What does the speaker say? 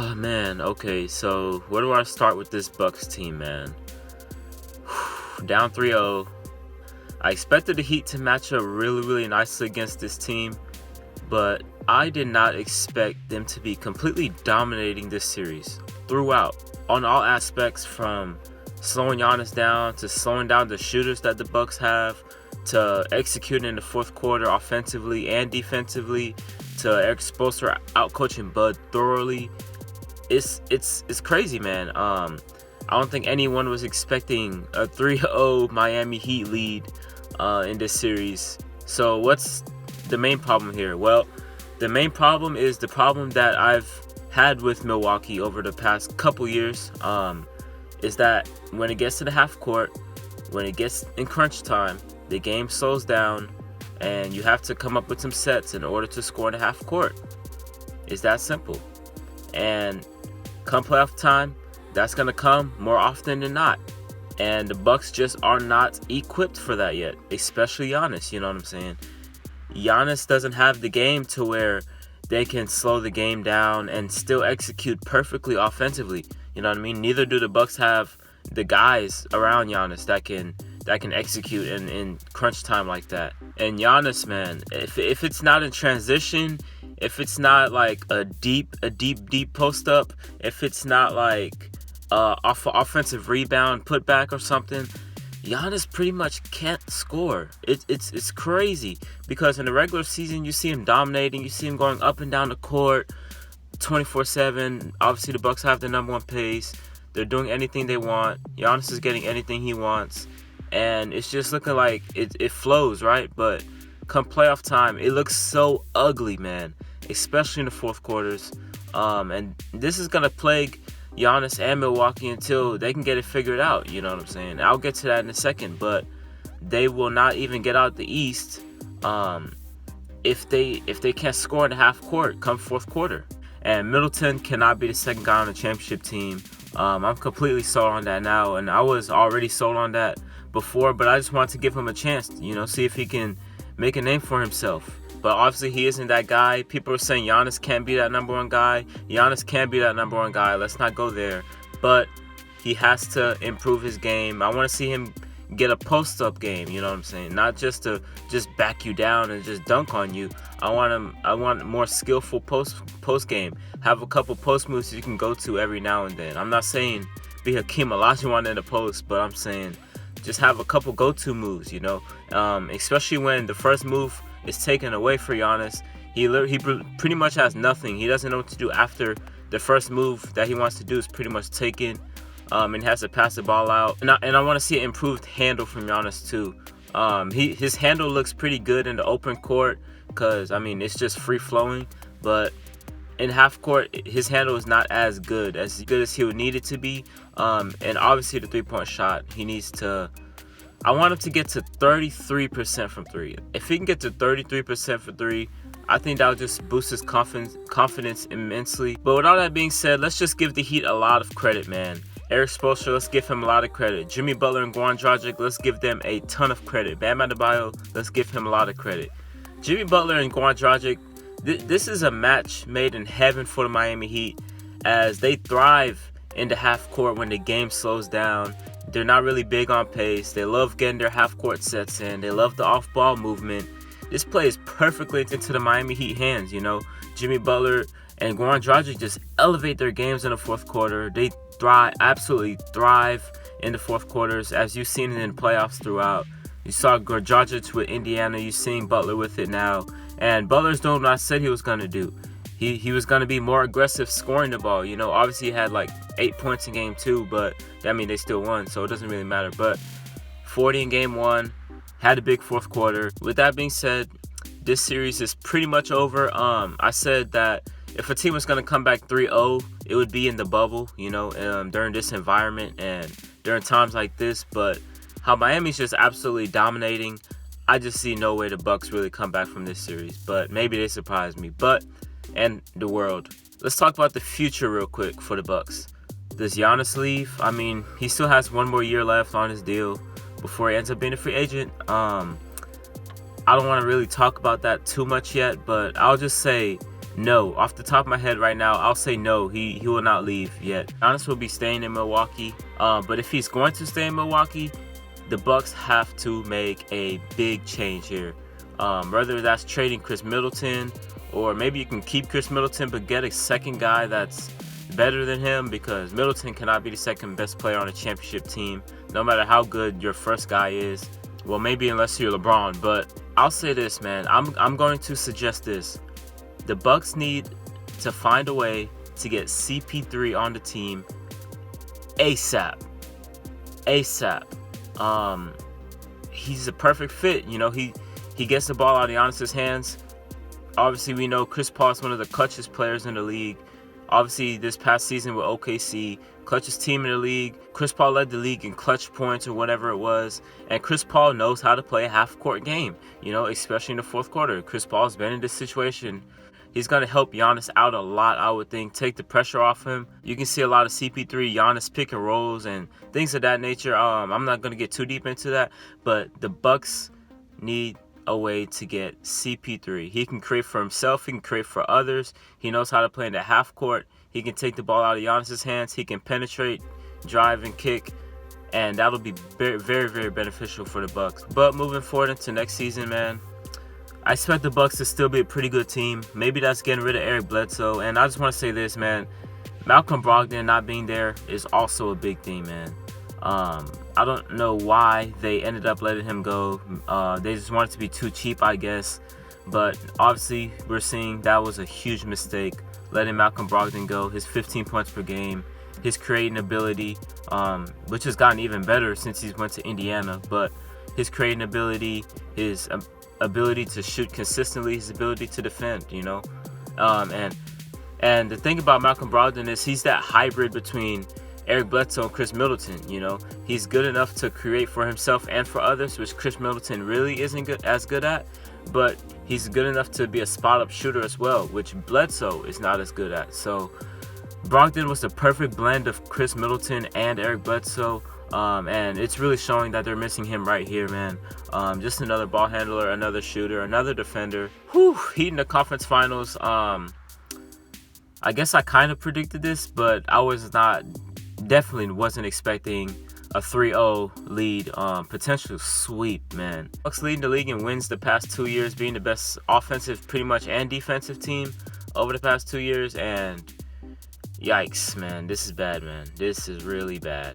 Oh man, okay, so where do I start with this Bucks team, man? Down 3-0. I expected the Heat to match up really nicely against this team, but I did not expect them to be completely dominating this series throughout, on all aspects, from slowing Giannis down to slowing down the shooters that the Bucks have, to executing in the fourth quarter offensively and defensively, to Eric Spoelstra outcoaching Bud thoroughly. It's crazy, man. I don't think anyone was expecting a 3-0 Miami Heat lead in this series. So what's the main problem here? Well, the main problem is the problem that I've had with Milwaukee over the past couple years, is that when it gets to the half court, when it gets in crunch time, the game slows down and you have to come up with some sets in order to score in the half court. It's that simple. And come playoff time, that's going to come more often than not. And the Bucks just are not equipped for that yet, especially Giannis, you know what I'm saying? Giannis doesn't have the game to where they can slow the game down and still execute perfectly offensively. You know what I mean? Neither do the Bucks have the guys around Giannis that can execute in crunch time like that. And Giannis, man, if it's not in transition, if it's not like a deep post up, if it's not like offensive rebound putback or something, Giannis pretty much can't score. It's crazy, because in the regular season you see him dominating, you see him going up and down the court 24/7. Obviously the Bucks have the number one pace. They're doing anything they want. Giannis is getting anything he wants, and it's just looking like it flows, right? But come playoff time, it looks so ugly, man, especially in the fourth quarters. And this is gonna plague Giannis and Milwaukee until they can get it figured out. You know what I'm saying? I'll get to that in a second, but they will not even get out the East if they can't score in the half court come fourth quarter. And Middleton cannot be the second guy on the championship team. I'm completely sold on that now, and I was already sold on that before, but I just wanted to give him a chance, see if he can make a name for himself. But obviously he isn't that guy. People are saying Giannis can't be that number one guy. Giannis can't be that number one guy. Let's not go there. But he has to improve his game. I want to see him get a post-up game, you know what I'm saying? Not just to back you down and just dunk on you. I want more skillful post game. Have a couple post moves you can go to every now and then. I'm not saying be Hakeem Olajuwon in the post, but I'm saying just have a couple go-to moves, especially when the first move is taken away for Giannis. He pretty much has nothing. He doesn't know what to do after the first move that he wants to do is pretty much taken, and has to pass the ball out. And I want to see an improved handle from Giannis too. His handle looks pretty good in the open court because it's just free flowing, but in half court his handle is not as good as he would need it to be. And obviously the 3-point shot, I want him to get to 33% from three. If he can get to 33% for three, I think that would just boost his confidence immensely. But with all that being said, let's just give the Heat a lot of credit, man. Eric Spoelstra, let's give him a lot of credit. Jimmy Butler and Goran Dragic, let's give them a ton of credit. Bam Adebayo, let's give him a lot of credit. Jimmy Butler and Goran Dragic, this is a match made in heaven for the Miami Heat, as they thrive in the half court when the game slows down. They're not really big on pace. They love getting their half court sets in. They love the off ball movement. This plays perfectly into the Miami Heat hands, Jimmy Butler and Goran Dragic just elevate their games in the fourth quarter. They absolutely thrive in the fourth quarters, as you've seen it in playoffs throughout. You saw Dragic with Indiana. You're seeing Butler with it now. And Butler's doing what I said he was going to do. He was going to be more aggressive scoring the ball. Obviously he had like 8 points in game 2, but they still won, so it doesn't really matter. But 40 in game 1, had a big fourth quarter. With that being said, this series is pretty much over. I said that if a team was going to come back 3-0, it would be in the bubble, during this environment and during times like this. But how Miami's just absolutely dominating, I just see no way the Bucks really come back from this series. But maybe they surprise me. And the world. Let's talk about the future real quick for the Bucks. Does Giannis leave? He still has one more year left on his deal before he ends up being a free agent. I don't want to really talk about that too much yet, but I'll just say No, off the top of my head right now, I'll say no. He will not leave yet. Giannis will be staying in Milwaukee. But if he's going to stay in Milwaukee, the Bucks have to make a big change here. Whether that's trading Chris Middleton, or maybe you can keep Chris Middleton but get a second guy that's better than him, because Middleton cannot be the second best player on a championship team, no matter how good your first guy is. Well, maybe unless you're LeBron, but I'll say this, man. I'm going to suggest this. The Bucks need to find a way to get CP3 on the team ASAP. He's a perfect fit. You know, he gets the ball out of Giannis' hands. Obviously, we know Chris Paul is one of the clutchest players in the league. Obviously, this past season with OKC, clutchest team in the league. Chris Paul led the league in clutch points or whatever it was. And Chris Paul knows how to play a half-court game, you know, especially in the fourth quarter. Chris Paul's been in this situation. He's going to help Giannis out a lot, I would think, take the pressure off him. You can see a lot of CP3, Giannis pick and rolls and things of that nature. I'm not going to get too deep into that, but the Bucks need a way to get CP3. He can create for himself. He can create for others. He knows how to play in the half court. He can take the ball out of Giannis' hands. He can penetrate, drive, and kick, and that'll be very, very, very beneficial for the Bucks. But moving forward into next season, man, I expect the Bucks to still be a pretty good team. Maybe that's getting rid of Eric Bledsoe. And I just want to say this, man. Malcolm Brogdon not being there is also a big thing, man. I don't know why they ended up letting him go. They just wanted to be too cheap, I guess. But obviously, we're seeing that was a huge mistake, letting Malcolm Brogdon go. His 15 points per game, his creating ability, which has gotten even better since he went to Indiana. But his creating ability, his ability to shoot consistently, his ability to defend, you know. And the thing about Malcolm Brogdon is he's that hybrid between Eric Bledsoe and Chris Middleton, you know. He's good enough to create for himself and for others, which Chris Middleton really isn't as good at. But he's good enough to be a spot-up shooter as well, which Bledsoe is not as good at. So Brogdon was the perfect blend of Chris Middleton and Eric Bledsoe. And it's really showing that they're missing him right here, man. Just another ball handler, another shooter, another defender. Heat in the conference finals. I guess I kind of predicted this, but I was definitely wasn't expecting a 3-0 lead, potential sweep, man. Bucks leading the league in wins the past 2 years, being the best offensive pretty much and defensive team over the past 2 years, and yikes, man, this is bad, man. This is really bad.